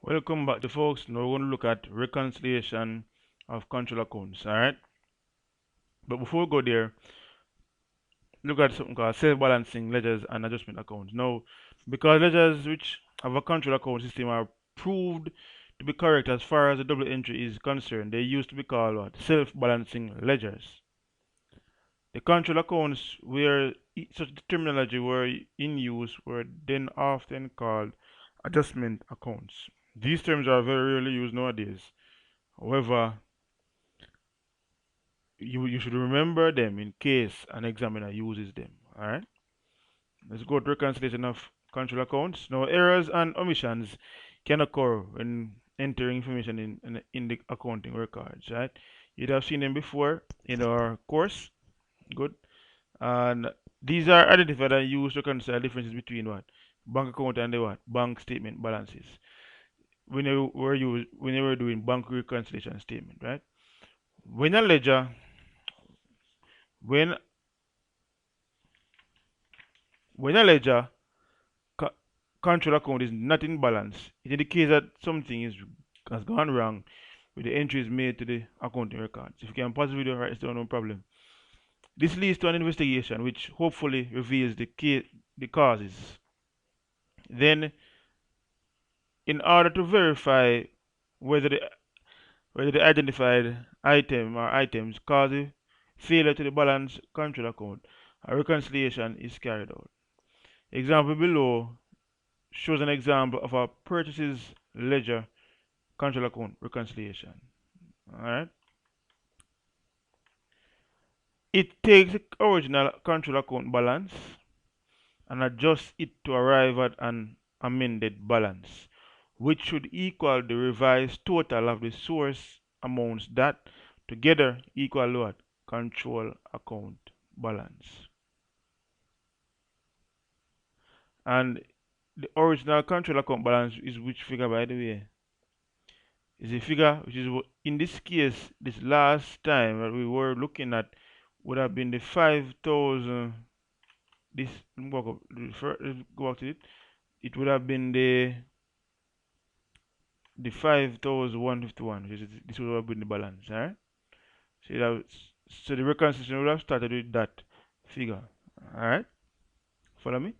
Welcome back to folks. Now we're going to look at reconciliation of control accounts. Alright. But before we go there, look at something called self-balancing ledgers and adjustment accounts. Now, because ledgers which have a control account system are proved to be correct as far as the double entry is concerned, they used to be called what? Self-balancing ledgers. The control accounts where such terminology were in use were then often called adjustment accounts. These terms are very rarely used nowadays. However, you should remember them in case an examiner uses them. All right. Let's go to reconciliation of control accounts. Now, errors and omissions can occur when entering information in the accounting records. Right. You'd have seen them before in our course. Good. And these are identified and used to reconcile differences between what bank account and the what bank statement balances. When you were doing bank reconciliation statement, right? When a ledger when when a ledger co- control account is not in balance, it indicates that something has gone wrong with the entries made to the accounting records. If you can pause the video, write this down, no problem. This leads to an investigation which hopefully reveals the causes. Then, in order to verify whether the whether the identified item or items cause a failure to the balance control account, a reconciliation is carried out. Example below shows an example of a purchases ledger control account reconciliation. Alright. It takes the original control account balance and adjusts it to arrive at an amended balance, which should equal the revised total of the source amounts that together equal what? Control account balance. And the original control account balance is which figure, by the way? Is a figure which is in this case, this last time that we were looking at would have been the 5,000. This let's go back to it. It would have been the 5,151. This would have been the balance, alright? So the reconciliation would have started with that figure, alright? Follow me?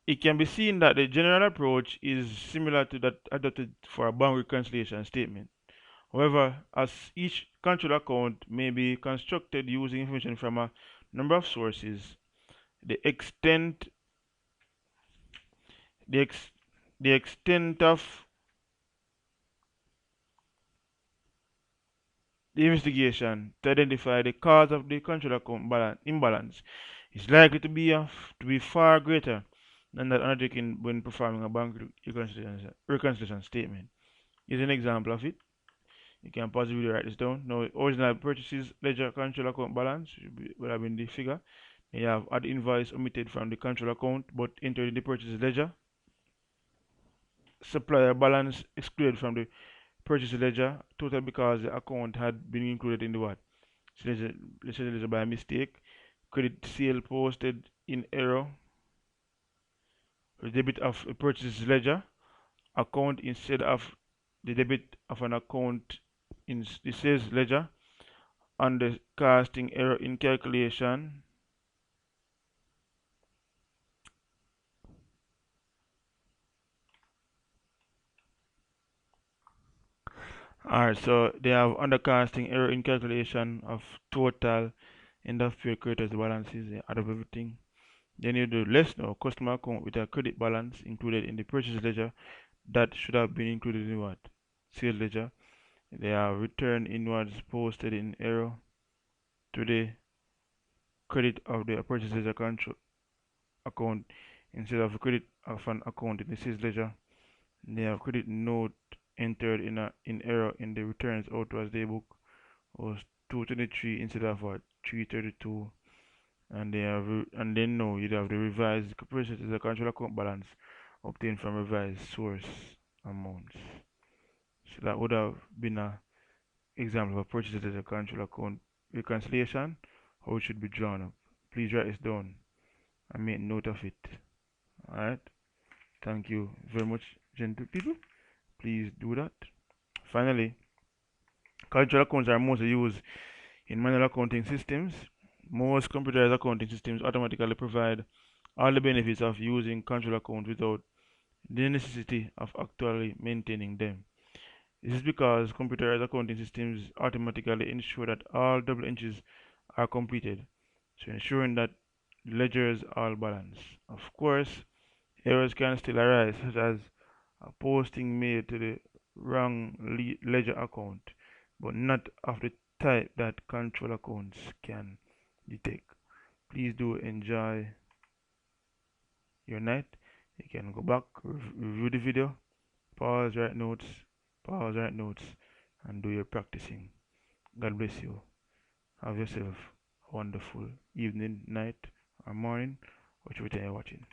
It can be seen that the general approach is similar to that adopted for a bank reconciliation statement. However, as each control account may be constructed using information from a number of sources, the extent the, ex, the extent of the investigation to identify the cause of the control account imbalance is likely to be far greater than that undertaken when performing a bank reconciliation statement. Here's an example of it. You can pause the video, write this down. Now, original purchases ledger control account balance would have been the figure. You have add invoice omitted from the control account but entered in the purchase ledger. Supplier balance excluded from the purchase ledger. Total because the account had been included in the what? Ledger by mistake. Credit sale posted in error. The debit of a purchase ledger account instead of the debit of an account in the sales ledger. Undercasting error in calculation. Alright, so they have undercasting error in calculation of total end of period creditors balances, they add up everything. Then you do less now customer account with a credit balance included in the purchase ledger that should have been included in what? Sales ledger. They are returned inwards posted in error to the credit of the purchase ledger account instead of credit of an account in the sales ledger. They have credit note entered in error in the returns out as day book was 223 instead of what 332, and then now you'd have the revised purchase as a control account balance obtained from revised source amounts. So that would have been a example of a purchase as a control account reconciliation, how it should be drawn up. Please write this down and make note of it. Alright. Thank you very much, gentle people. Please do that. Finally, cultural accounts are mostly used in manual accounting systems. Most computerized accounting systems automatically provide all the benefits of using control accounts without the necessity of actually maintaining them. This is because computerized accounting systems automatically ensure that all double entries are completed, so ensuring that ledgers are balanced. Of course, errors can still arise, such as a posting made to the wrong ledger account, but not of the type that control accounts can detect. Please do enjoy your night. You can go back, review the video, pause, write notes, and do your practicing. God bless you. Have yourself a wonderful evening, night, or morning, whichever time you're watching.